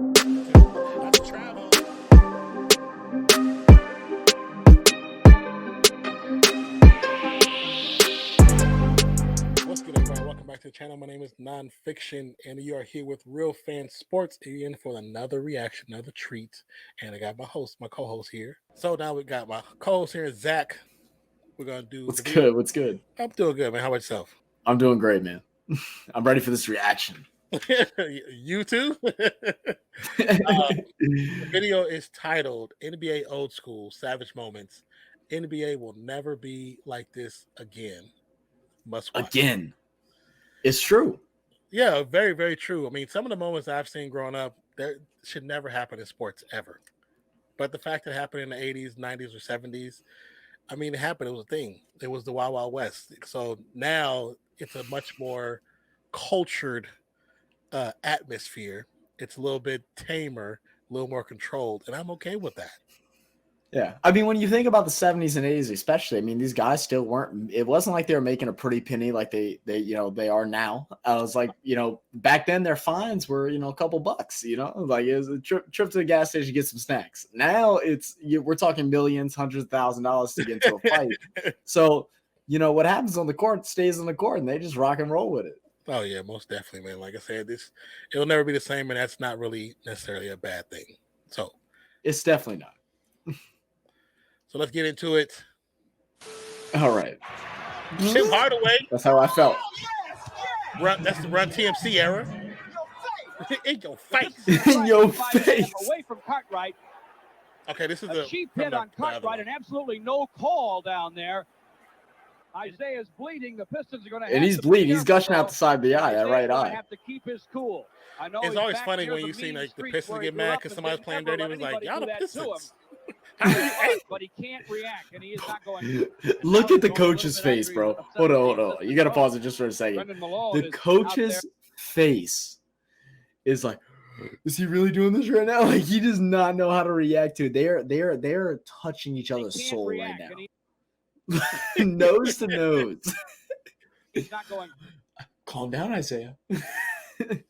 Not to travel. What's good, everybody? Welcome back to the channel. My name is NONPFIXION, and you are here with RealFansSports in for another reaction, another treat. And I got my co-host here. So now we got my co-host here, Zach. We're gonna do What's good? What's good? I'm doing good, man. How about yourself? I'm doing great, man. I'm ready for this reaction. You too? The video is titled NBA Old School Savage Moments. NBA will never be like this again. Must watch. Again. It's true. Yeah, very, very true. I mean, some of the moments I've seen growing up, that should never happen in sports ever. But the fact that it happened in the 80s, 90s, or 70s, I mean, it happened. It was a thing. It was the Wild Wild West. So now it's a much more cultured atmosphere. It's a little bit tamer, a little more controlled, and I'm okay with that. Yeah. I mean, when you think about the 70s and 80s, especially, I mean, these guys still weren't, it wasn't like they were making a pretty penny like they are now. I was like, back then their fines were, a couple bucks, like it was a trip to the gas station to get some snacks. Now we're talking millions, hundreds of $1,000s to get into a fight. So, what happens on the court stays on the court, and they just rock and roll with it. Oh yeah, most definitely, man. Like I said, it'll never be the same, and that's not really necessarily a bad thing. So it's definitely not. So let's get into it. All right. Tim Hardaway. That's how I felt. That's the Run TMC era. In your face. In your face. Away from Cartwright. Okay, this is a cheap hit on Cartwright, and absolutely no call down there. Isaiah's bleeding. The Pistons are going to have and he's bleeding. He's gushing out the side of the eye, that right eye. Have to keep his cool. I know it's always funny when you see like the Pistons get mad because somebody's playing dirty. It was like, y'all the Pistons. But he can't react, and he is not going. Look at the coach's face, bro. Hold on. You got to pause it just for a second. The coach's face is like, is he really doing this right now? Like, he does not know how to react to it. They're touching each other's soul right now. Nose to nose. He's not going. Calm down, Isaiah. And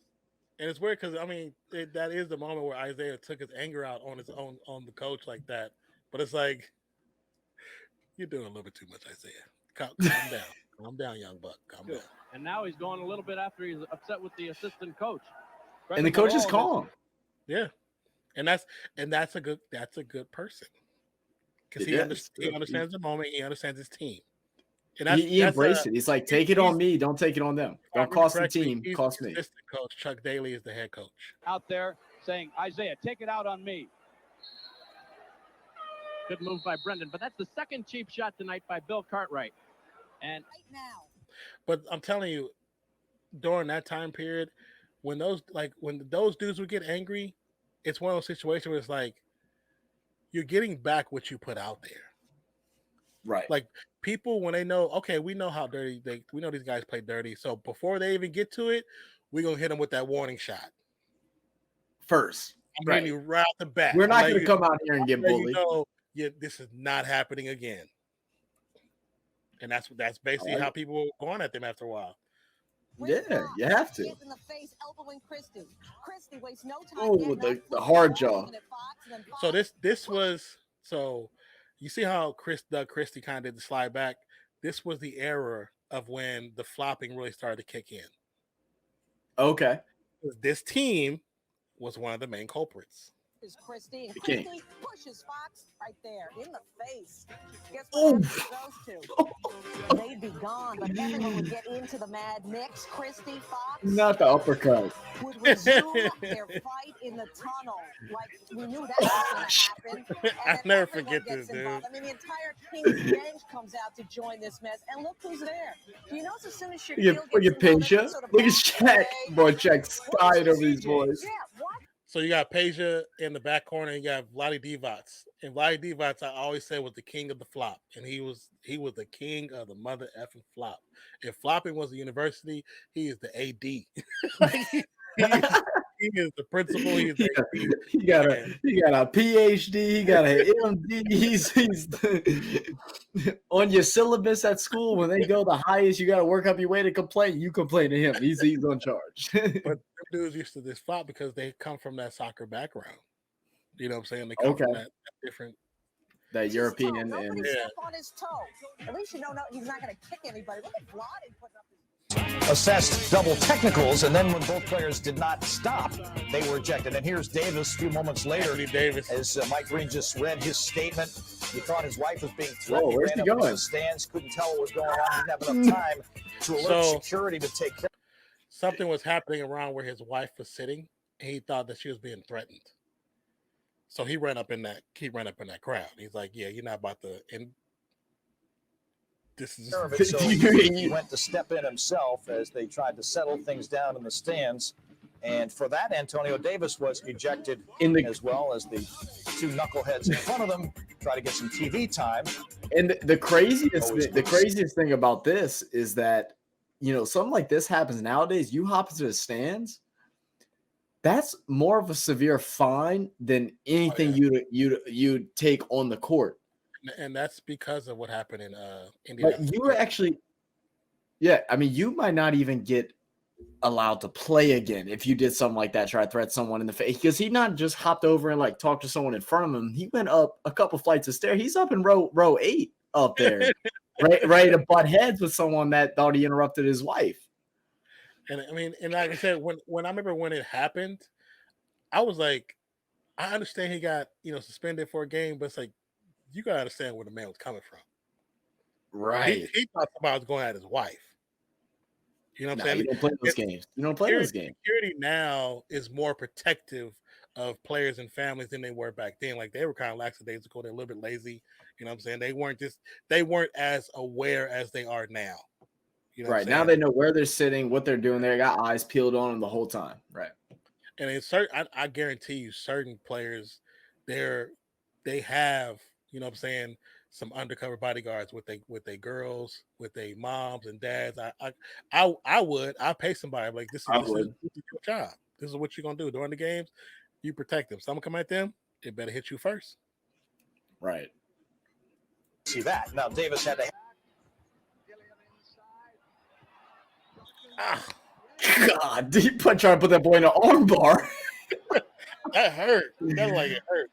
it's weird because, I mean, that is the moment where Isaiah took his anger out on on the coach like that. But it's like, you're doing a little bit too much, Isaiah. Calm down. Calm down, young buck. Calm down. And now he's going a little bit after he's upset with the assistant coach. And the coach is calm. Yeah. And that's a good person. Because he understands the moment. He understands his team. And he embraced it. He's like, take it on me. Don't take it on them. Don't cost the team. Cost me. Coach Chuck Daly is the head coach. Out there saying, Isaiah, take it out on me. Good move by Brendan. But that's the second cheap shot tonight by Bill Cartwright. And right now. But I'm telling you, during that time period, when those dudes would get angry, it's one of those situations where it's like, you're getting back what you put out there. Right. Like people, when they know, okay, we know how dirty we know these guys play dirty. So before they even get to it, we're going to hit them with that warning shot. First. I'm right. You right off the bat. We're not going to come out here and get bullied. This is not happening again. And that's basically how people were going at them after a while. Yeah, you have to. In the face, elbowing Christie. Christie wastes no time. Oh, the hard jaw. So this was you see how Doug Christie kind of did the slide back. This was the era of when the flopping really started to kick in. Okay. This team was one of the main culprits. Is Christie, and Christie pushes Fox right there in the face. Guess what those two? They'd be gone, but everyone would get into the mad mix. Christie, Fox. Not the uppercut. Would resume their fight in the tunnel. Like we knew that was going to happen. I never forget this, dude. I mean, the entire Kings bench comes out to join this mess, and look who's there. Do you know as soon as Shaquille look at Peja. Look at Shaq. Boy, Shaq's skied over these boys. Yeah, what? So you got Peja in the back corner, and you got Vlade Divac. And Vlade Divac, I always said, was the king of the flop. And he was the king of the mother effing flop. If flopping was a university, he is the AD. He is the principal. He is he got a PhD. He got an MD. He's on your syllabus at school. When they go the highest, you got to work up your way to complain. You complain to him. He's on charge. But them dudes used to this flop because they come from that soccer background. You know what I'm saying? They come from that different. That European. Nobody step on his toe. At least you know he's not going to kick anybody. Look at Vlade putting up his. Assessed double technicals, and then when both players did not stop, they were ejected. And here's Davis a few moments later. As Mike Green just read his statement, he thought his wife was being threatened. Whoa, where's he going? The stands, couldn't tell what was going on, didn't have enough time to alert security to take care. Something was happening around where his wife was sitting, and he thought that she was being threatened. So he ran up in that. He ran up in that crowd. He's like, "Yeah, you're not about to." And this is. So he went to step in himself as they tried to settle things down in the stands, and for that, Antonio Davis was ejected as well as the two knuckleheads in front of them try to get some TV time. And the craziest thing about this is that something like this happens nowadays. You hop into the stands. That's more of a severe fine than anything you'd take on the court. And that's because of what happened in India. But you were actually, you might not even get allowed to play again if you did something like that, try to threaten someone in the face. Because he not just hopped over and talked to someone in front of him. He went up a couple flights of stairs. He's up in row 8 up there, ready to butt heads with someone that thought he interrupted his wife. And and like I said, when I remember when it happened, I was like, I understand he got suspended for a game, but it's like you gotta understand where the man was coming from. Right. He thought somebody was going at his wife. You know what I'm saying? You don't play those games. You don't play those games. Security now is more protective of players and families than they were back then. Like they were kind of lackadaisical. They're a little bit lazy. You know what I'm saying? They weren't as aware as they are now. You know right now they know where they're sitting, what they're doing. They got eyes peeled on them the whole time. Right. And it's certain. I guarantee you, certain players, they have some undercover bodyguards with their girls, with their moms and dads. I'd pay somebody like this is your job. This is what you're gonna do during the games. You protect them. Someone come at them, it better hit you first. Right. See that now, Davis had to. God, he trying to put that boy in an arm bar. That hurt. That like it hurt.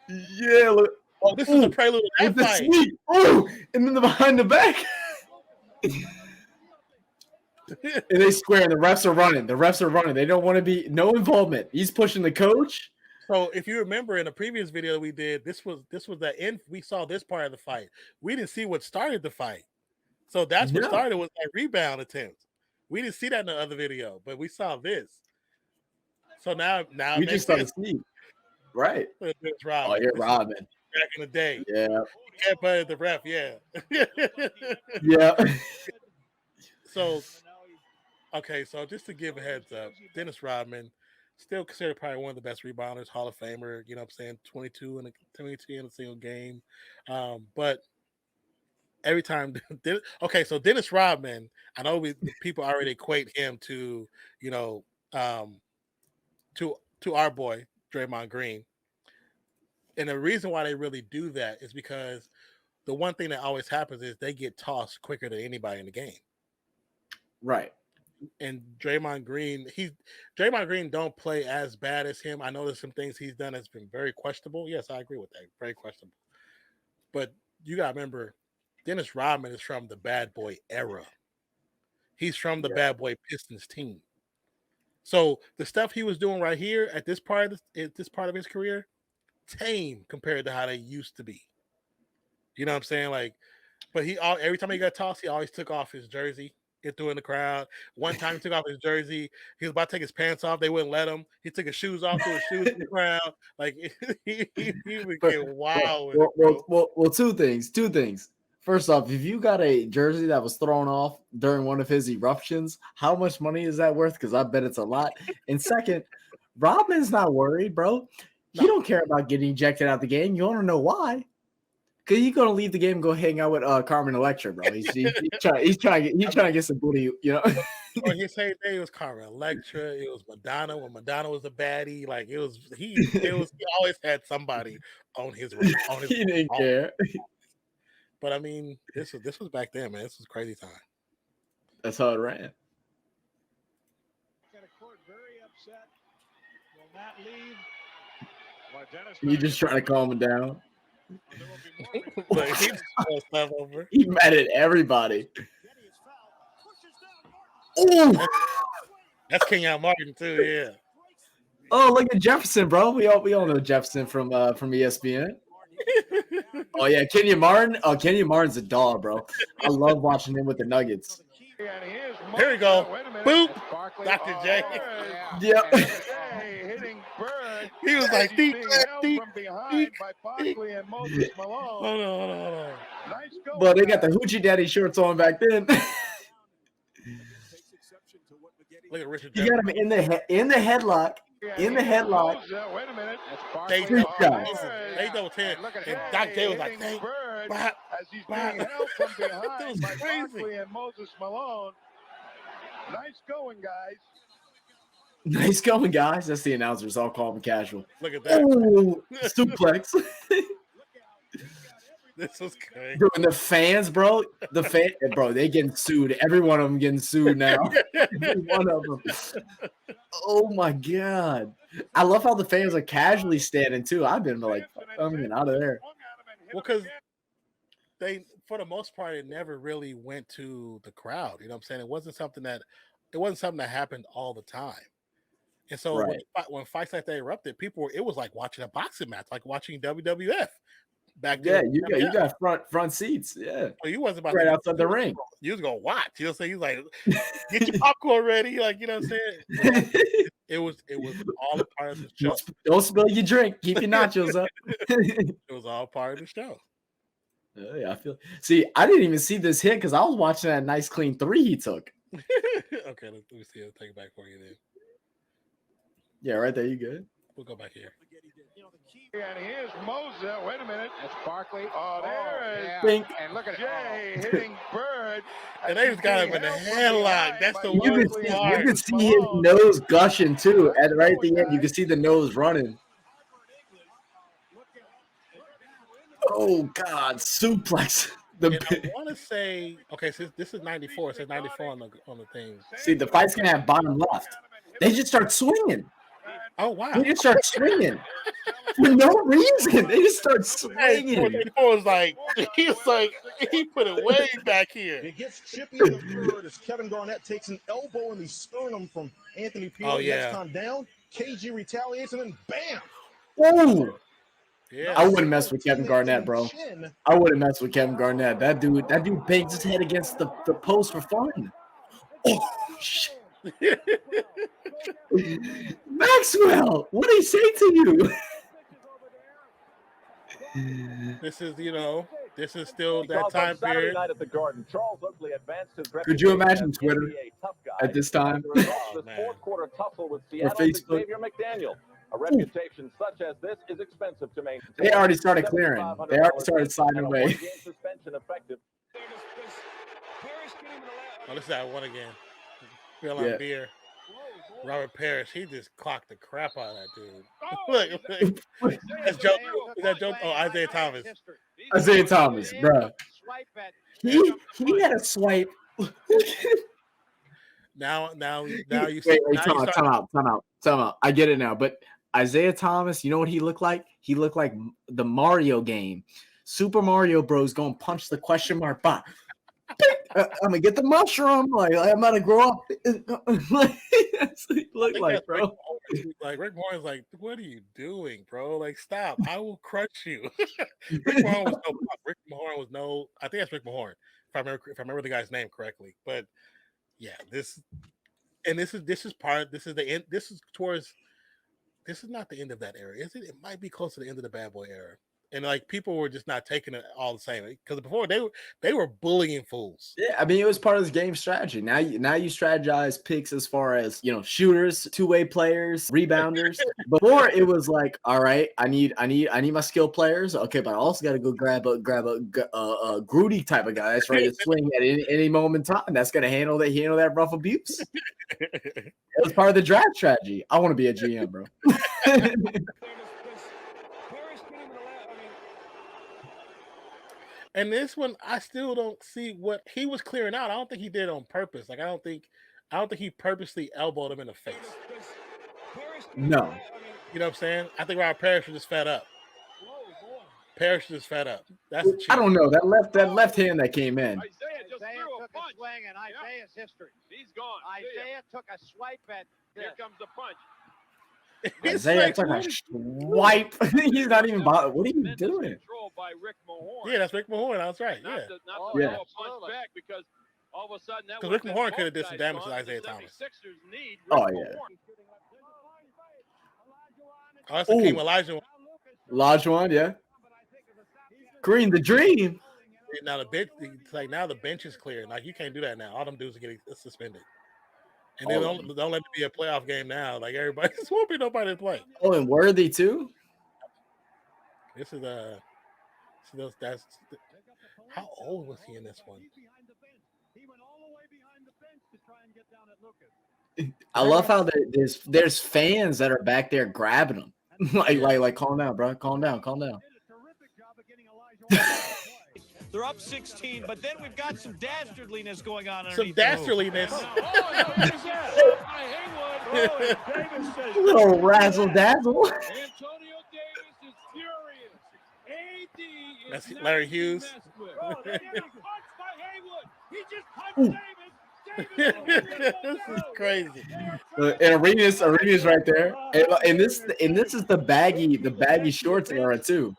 Yeah, look. Oh, this is a prelude to that fight. Oh, and then the behind the back. And they square, and the refs are running. They don't want to be no involvement. He's pushing the coach. So if you remember in a previous video we did, this was the end. We saw this part of the fight. We didn't see what started the fight. So that's what started was that rebound attempt. We didn't see that in the other video, but we saw this. So now we just saw the sneak. Right. It's Robin. Oh, you're Robin. Back in the day. Yeah. Yeah, but the ref, yeah. Yeah. So just to give a heads up, Dennis Rodman, still considered probably one of the best rebounders, Hall of Famer, you know what I'm saying, 22 in a single game. But every time so Dennis Rodman, I know people already equate him to, to our boy, Draymond Green. And the reason why they really do that is because the one thing that always happens is they get tossed quicker than anybody in the game. Right. And Draymond Green don't play as bad as him. I know there's some things he's done that's been very questionable. Yes, I agree with that. Very questionable. But you got to remember, Dennis Rodman is from the bad boy era. He's from the bad boy Pistons team. So the stuff he was doing right here at this part of his career, tame compared to how they used to be. You know what I'm saying? But every time he got tossed, he always took off his jersey. He threw in the crowd. One time he took off his jersey. He was about to take his pants off. They wouldn't let him. He took his shoes off, threw his shoes in the crowd. He would get wild. Well, two things. First off, if you got a jersey that was thrown off during one of his eruptions, how much money is that worth? Because I bet it's a lot. And second, Rodman's not worried, bro. He don't care about getting ejected out of the game. You want to know why? Cause he's gonna leave the game and go hang out with Carmen Electra, bro. He's trying to get some booty, you know. Or his same day, it was Carmen Electra, it was Madonna when Madonna was a baddie. Like he always had somebody on his He didn't care. But I mean, this was back then, man. This was crazy time. That's how it ran. Very upset. Will not leave. You just trying to calm him down. But he just throws stuff over. He mad at everybody. Oh, That's Martin too, yeah. Oh, look at Jefferson, bro. We all know Jefferson from ESPN. Oh yeah, Kenyon Martin. Oh, Kenyon Martin's a dog, bro. I love watching him with the Nuggets. Here we go. Boop. Dr. J. Yep. He was like, deep. Hold on. But they got the Hoochie Daddy shorts on back then. Look at Richard. You got him in the headlock. In the headlock. Wait a minute. They double 10. And Doc J was like, thank God. As he's being held from behind That was by crazy. Barkley and Moses Malone. Nice going, guys. Nice going, guys. That's the announcers. I'll call them casual. Look at that. Oh, suplex. This was crazy. Bro, and the fans, bro, they getting sued. Every one of them getting sued now. Every one of them. Oh my god! I love how the fans are casually standing too. I've been like, I'm getting out of there. Well, because they, for the most part, it never really went to the crowd. You know what I'm saying? It wasn't something that happened all the time. And so Right. when fights like that erupted, it was like watching a boxing match, like watching WWF. Back Yeah, then, you got front seats. Yeah, so you wasn't about right to, outside the ring. You was gonna watch. You know what I'm saying? You like, get your popcorn ready. Like, you know what I'm saying? It was all a part of the show. Don't spill your drink. Keep your nachos up. It was all part of the show. Yeah, See, I didn't even see this hit because I was watching that nice clean 3 he took. Okay, let me see. I'll take it back for you then. Yeah, right there. You good? We'll go back here. And here's Moses. Wait a minute. That's Barkley. Oh, there is. Bink. And look at Jay hitting Bird. And they just got him in the headlock. That's the You worst can part. see his nose gushing too. Right at the end, you can see the nose running. Oh God, suplex. And I want to say, okay, so this is 94. It says 94 on the thing. See, the fight's gonna have bottom left. They just start swinging. Oh wow! They just start swinging for no reason. They just start swinging. 94 was like he put it way back here. It gets chippy in the third as Kevin Garnett takes an elbow in the sternum from Anthony Pettis. Oh, yeah. Next time down, KG retaliates and then bam! Oh, Yeah, I wouldn't mess with Kevin Garnett, bro. I wouldn't mess with Kevin Garnett. That dude bangs his head against the post for fun. Oh shit. Maxwell, what did he say to you? This is still that time period. Could you imagine Twitter at this time? Oh, man. Or Facebook? A reputation such as this is expensive to maintain. They already started clearing. They already started signing away. Oh, this is that one again. Feel Yeah. like beer. Robert Parrish, he just clocked the crap out of that dude. Look, that's Joe. Is that Joe? Oh, Isaiah Thomas. Isaiah Thomas, bro. He had a swipe. Now you Wait, see. time out. I get it now. But Isaiah Thomas, you know what he looked like? He looked like the Mario game. Super Mario Bros. Gonna punch the question mark box. I'm gonna get the mushroom. Like I'm gonna grow up. That's what he looked like, bro. Like Rick Warren's like, what are you doing, bro? Like, stop! I will crush you. Rick Warren was no. I think that's Rick Mahorn, if I remember the guy's name correctly. But yeah, this is the end. This is not the end of that era, is it? It might be close to the end of the Bad Boy era. and like people were just not taking it all the same. Because before they were bullying fools. Yeah, I mean it was part of this game strategy. Now you strategize picks as far as shooters, two-way players, rebounders. Before it was like, all right, I need my skill players. Okay, but I also got to go grab a Groody type of guy that's ready to swing at any moment in time. That's gonna handle that rough abuse. It was part of the draft strategy. I want to be a GM, bro. And this one, I still don't see what he was clearing out. I don't think he did it on purpose. Like I don't think he purposely elbowed him in the face. No. You know what I'm saying? I think Robert Parrish was just fed up. Parrish was just fed up. That's I don't know. That left hand that came in. Isaiah just threw a punch. Swing and Isaiah's history. He's gone. Isaiah took a swipe at. Here comes the punch. Isaiah took a swipe. He's not even bothered. What are you doing? By Rick Mahorn. Yeah, that's Rick Mahorn. That's right. Not Yeah. to throw a punch back because all of a sudden that. Because Rick Mahorn could have did some damage to Isaiah Thomas. Oh yeah. Oh, that's Hakeem Elijah. Olajuwon, yeah. Green the dream. Now the bench, it's like now the bench is clear. Like you can't do that now. All them dudes are getting suspended. And then don't let it be a playoff game now. Like everybody, this won't be nobody to play. Oh, and Worthy too. This is that's how old was he in this one? I love how there's fans that are back there grabbing him. like calm down, bro. Calm down. They're up 16, but then we've got some dastardliness going on. Some dastardliness. Little razzle dazzle. Antonio Davis is furious. AD is That's Larry Hughes. He just punched Davis. This is crazy. And Arenas right there. And this is the baggy shorts era too.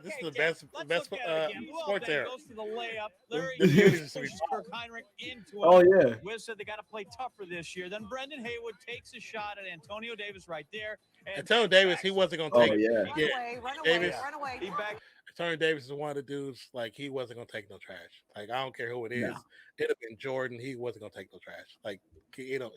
This is the best sports era. Goes to the layup. Larry Kirk Heinrich into it. Oh yeah. Wiz said they got to play tougher this year. Then Brendan Haywood takes a shot at Antonio Davis right there. Antonio Davis, he wasn't going to take it. Yeah. Run away. He back. Antonio Davis is one of the dudes, like, he wasn't going to take no trash. Like, I don't care who it is. No. It'd have been Jordan. He wasn't going to take no trash. Like, it don't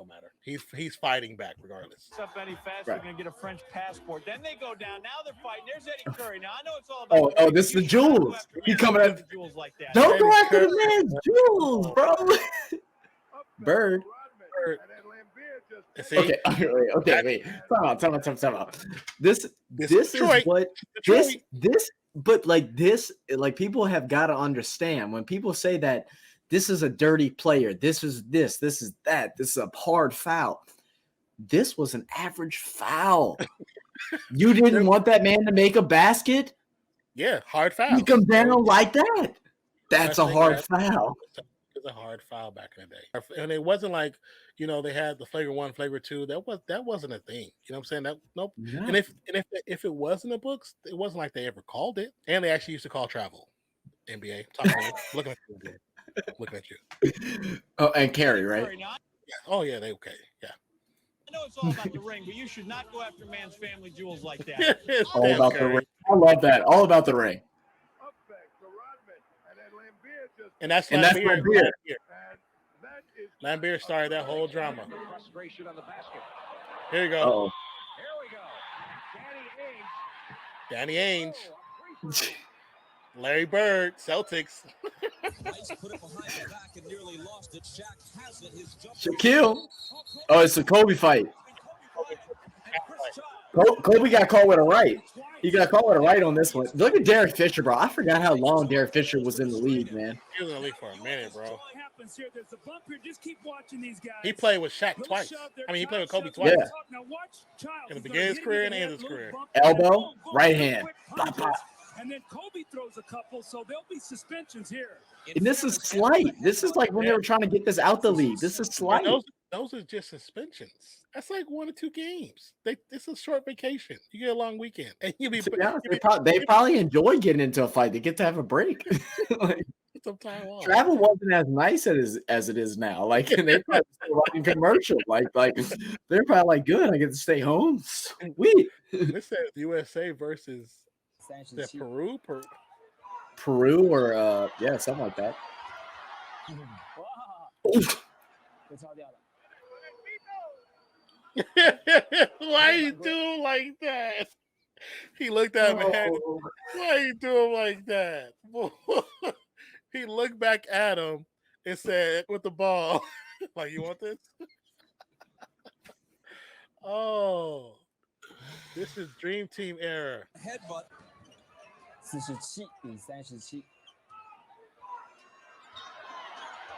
matter. He's fighting back regardless. Up any faster, Right. Going to get a French passport. Then they go down. Now they're fighting. There's Eddie Curry. Now, I know it's all about. Oh, this is the jewels. He coming at the jewels like that. Don't go after the man's jewels, bro. Bird. See? Okay, wait. Time out. This Detroit. is what this but like people have got to understand when people say that this is a dirty player, this is that, this is a hard foul. This was an average foul. You didn't want that man to make a basket? Yeah, hard foul. You come down like that. That's a hard foul. It was a hard foul back in the day. And it wasn't like, they had the flagrant 1, flagrant 2. That wasn't a thing. You know what I'm saying? That nope. No. And if it was in the books, it wasn't like they ever called it. And they actually used to call travel. NBA. Looking at you. Oh, and Carey, right? Yeah. Oh yeah, they okay. Yeah. I know it's all about the ring, but you should not go after man's family jewels like that. All about the ring. I love that. All about the ring. And that's Lambeer. Lambeer started that whole drama. Frustration on the basket. Here you go. Uh-oh. Here we go. Danny Ainge. Larry Bird, Celtics. Shaquille. Oh, it's a Kobe fight. Kobe got caught with a right. He got caught with a right on this one. Look at Derek Fisher, bro. I forgot how long Derek Fisher was in the league, man. He was in the league for a minute, bro. There's a bump here. Just keep watching these guys. He played with Shaq twice. I mean, he played with Kobe twice. Yeah. Now watch In the beginning of his career and the end of his career. Elbow, right hand. Pop, pop. And then Kobe throws a couple, so there'll be suspensions here. And this is slight. This is like when they were trying to get this out the league. This is slight. Those are just suspensions. That's like 1 or 2 games. It's a short vacation. You get a long weekend, and you'll be. They probably enjoy getting into a fight. They get to have a break. Like, some time off. Travel wasn't as nice as it is now. Like, and they probably still writing commercial. Like they're probably like, good. I get to stay home. Sweet. This says USA versus that Peru? Peru or yeah, something like that. Why you doing like that? He looked at him and had, why you doing like that? He looked back at him and said, with the ball, like, you want this? Oh, this is Dream Team era. Headbutt. 47-37.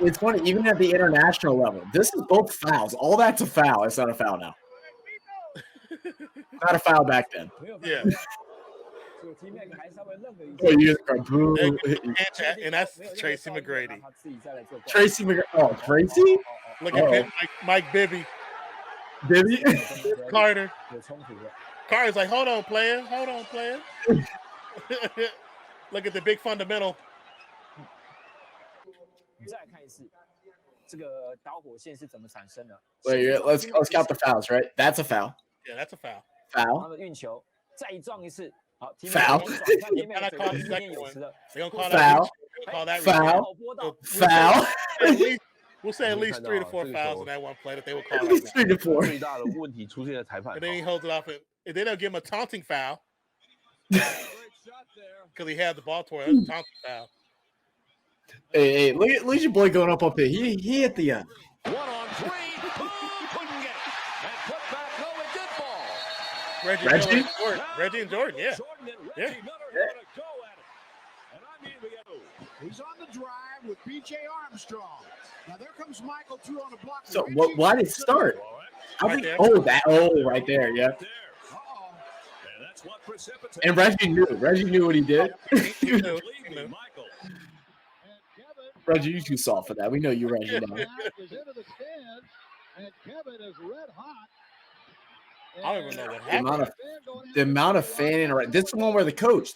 It's funny, even at the international level, this is both fouls. All that's a foul. It's not a foul now. Not a foul back then. Yeah. Oh, you just go, boo. And that's Tracy McGrady. Tracy McGrady. Oh, Tracy? Look at Mike Bibby. Bibby? Carter. Carter's like, hold on, player. Hold on, player. Look at the big fundamental. Wait, let's count the fouls, right? That's a foul. Yeah, that's a foul. Foul. Foul. Foul. Foul. We'll say at least 3 to 4 fouls in that one play that they will call. At least 3 to 4. And then he holds it off, and then they'll give him a taunting foul because he had the ball toward a taunting foul. Hey, look at your boy going up here. He hit the end. 1-on-3. Couldn't get it. And put back. No, it did fall. Reggie and Jordan, yeah. Yeah. He's on the drive with B.J. Armstrong. Now there comes Michael 2 on the block. So why did it start? Right there, yeah. And Reggie knew what he did. Reggie, you too soft for that. We know you, Reggie. Now. I don't even know what happened. The amount of fanning around. This is the one where the coach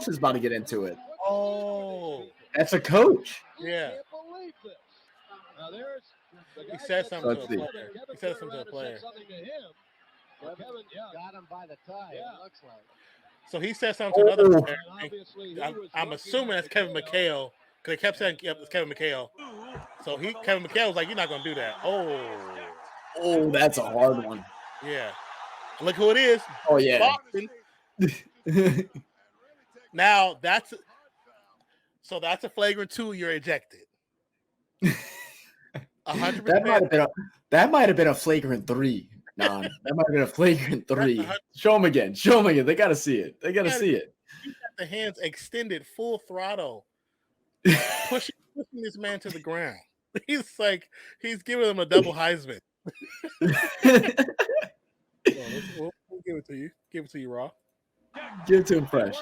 is about to get into it. Oh, that's a coach. Yeah. He said something to a player. He said something to a player. Got him by the tie. Yeah. It looks like. So he said something to another player. I'm assuming that's Kevin McHale. Because they kept saying it's Kevin McHale. So Kevin McHale was like, you're not going to do that. Oh, that's a hard one. Yeah. Look who it is. Oh, yeah. Now, that's a flagrant 2. You're ejected. 100%. That might have been a flagrant 3. Nah, that might have been a flagrant 3. Show them again. They got to see it. He got the hands extended full throttle. Pushing this man to the ground. He's giving him a double Heisman. We'll give it to you. Give it to you raw. Give it to him fresh.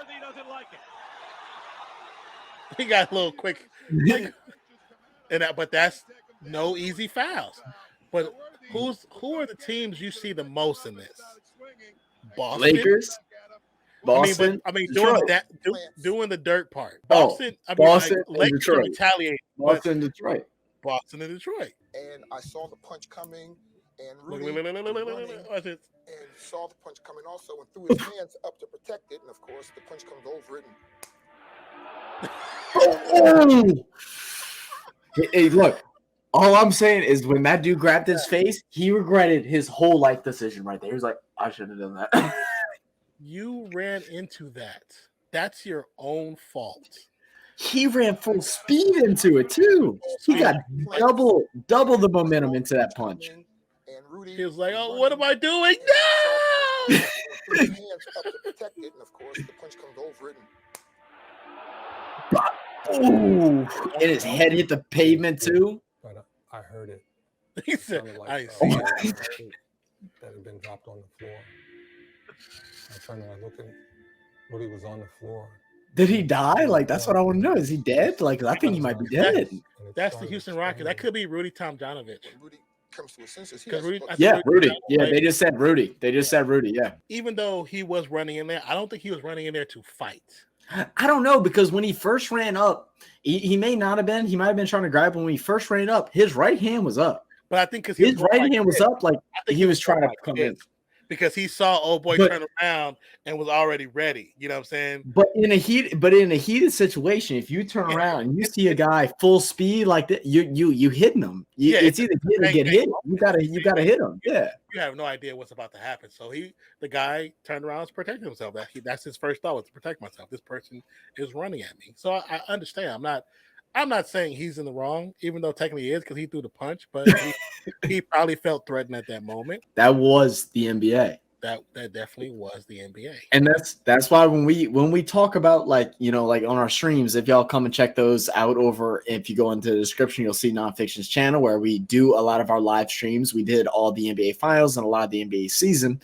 He got a little quick. But that's no easy fouls. But who are the teams you see the most in this? Boston, Lakers. Boston. Doing the dirt part. Boston. Lakers Detroit. Retaliate. Boston, Detroit. Boston and Detroit. And I saw the punch coming, and Rudy and saw the punch coming also, and threw his hands up to protect it, and of course the punch comes over it. Hey, look. All I'm saying is when that dude grabbed his face, he regretted his whole life decision right there. He was like, I shouldn't have done that. You ran into that. That's your own fault. He ran full speed into it too. He got double the momentum into that punch. He was like, "Oh, what am I doing? No!" His hands up to protect it, and of course the punch comes over it. And his head hit the pavement too. But I heard it. He said, like, "I see that had been dropped on the floor." I turned and I looked at Rudy was on the floor. Did he die? Like, that's what I want to know. Is he dead? Like, I think he might be dead. That's the Houston Rockets. That could be Rudy Tomjanovich. Rudy comes to his senses. Rudy. Yeah, they just said Rudy. Yeah. Even though he was running in there, I don't think he was running in there to fight. I don't know, because when he first ran up, he may not have been. He might have been trying to grab him. When he first ran up, his right hand was up. But I think because his right hand was up, like he was trying to come in. because he saw old boy turn around and was already ready. You know what I'm saying? But in a heated situation, if you turn around and you see a guy full speed like that, you hitting him. It's either hit or get hit. You gotta hit him. Yeah. You have no idea what's about to happen. So the guy turned around to protect himself. That's his first thought, was to protect myself. This person is running at me. So I understand. I'm not saying he's in the wrong, even though technically he is, because he threw the punch, but he probably felt threatened at that moment. That was the NBA. That definitely was the NBA. And that's why when we talk about, like, you know, like on our streams, if y'all come and check those out over, if you go into the description, you'll see Nonfiction's channel where we do a lot of our live streams. We did all the NBA finals and a lot of the NBA season.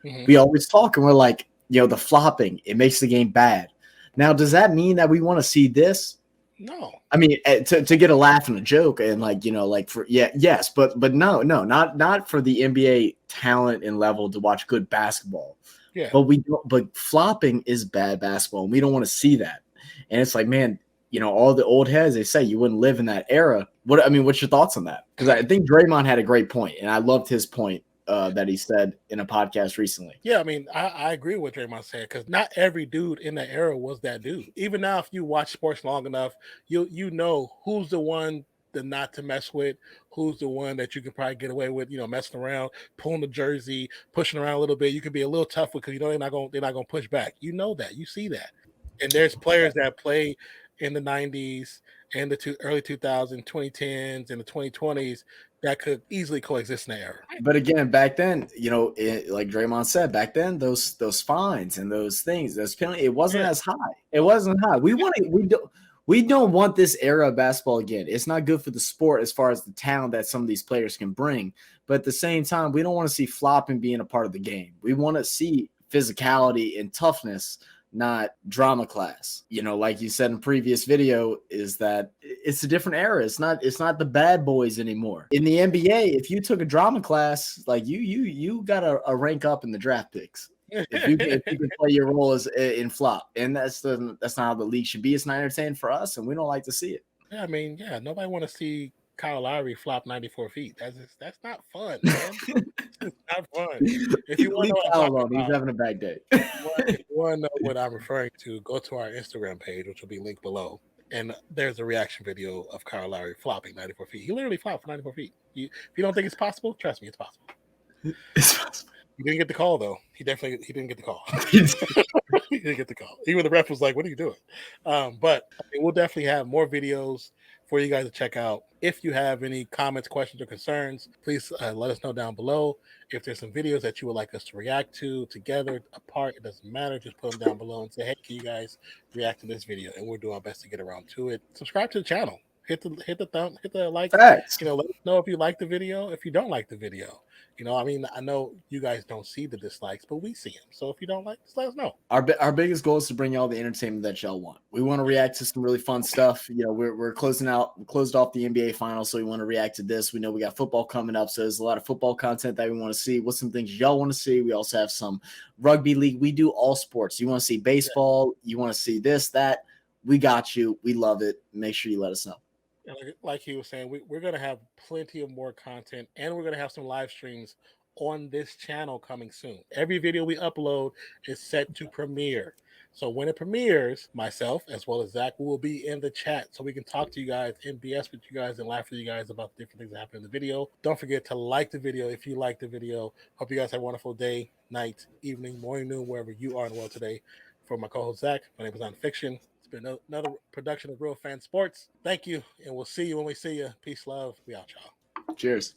We always talk and we're like, you know, the flopping, it makes the game bad. Now, does that mean that we want to see this? No. I mean, to get a laugh and a joke, and like, you know, like yes, but no, not for the NBA talent and level to watch good basketball. Yeah. But flopping is bad basketball, and we don't want to see that. And it's like, man, you know, all the old heads, they say you wouldn't live in that era. What's your thoughts on that? Because I think Draymond had a great point, and I loved his point that he said in a podcast recently. Yeah, I mean, I agree with what Draymond said, because not every dude in that era was that dude. Even now, if you watch sports long enough, you know who's the one not to mess with, who's the one that you can probably get away with, you know, messing around, pulling the jersey, pushing around a little bit. You can be a little tough with, because you know they're not gonna push back. You know that, you see that, and there's players that play in the 90s and the early 2000s, 2010s, and the 2020s that could easily coexist in the era. But again, back then, you know, like Draymond said, back then, those fines and those things, those penalties, it wasn't as high. It wasn't high. We don't want this era of basketball again. It's not good for the sport as far as the talent that some of these players can bring. But at the same time, we don't want to see flopping being a part of the game. We want to see physicality and toughness, not drama class. You know, like you said in previous video, is that it's a different era. It's not the bad boys anymore. In the NBA, if you took a drama class, like you got a rank up in the draft picks. If you can play your role as in flop, and that's not how the league should be. It's not entertaining for us, and we don't like to see it. Yeah, I mean, yeah, nobody want to see Kyle Lowry flop 94 feet. That's not fun, man. It's not fun. If you want to know what I'm talking about, he's having a bad day. If you want to know what I'm referring to, go to our Instagram page, which will be linked below. And there's a reaction video of Kyle Lowry flopping 94 feet. He literally flopped 94 feet. If you don't think it's possible, trust me, it's possible. It's possible. He didn't get the call, though. He didn't get the call. He didn't get the call. Even the ref was like, "What are you doing?" But we'll definitely have more videos for you guys to check out. If you have any comments, questions, or concerns, please let us know down below. If there's some videos that you would like us to react to together, apart, it doesn't matter. Just put them down below and say, "Hey, can you guys react to this video?" And we'll do our best to get around to it. Subscribe to the channel. Hit the thumb, hit the like. Thanks. You know, let us know if you like the video. If you don't like the video. You know, I mean, I know you guys don't see the dislikes, but we see them. So if you don't like, just let us know. Our biggest goal is to bring y'all the entertainment that y'all want. We want to react to some really fun stuff. You know, we're closed off the NBA finals, so we want to react to this. We know we got football coming up, so there's a lot of football content that we want to see. What's some things y'all want to see? We also have some rugby league. We do all sports. You want to see baseball? You want to see this, that? We got you. We love it. Make sure you let us know. Like he was saying, we're going to have plenty of more content, and we're going to have some live streams on this channel coming soon. Every video we upload is set to premiere. So when it premieres, myself as well as Zach will be in the chat so we can talk to you guys and BS with you guys and laugh with you guys about the different things that happen in the video. Don't forget to like the video if you like the video. Hope you guys have a wonderful day, night, evening, morning, noon, wherever you are in the world today. For my co-host Zach, my name is NONPFIXION. It's been another production of RealFansSports. Thank you, and we'll see you when we see you. Peace, love. We out, y'all. Cheers.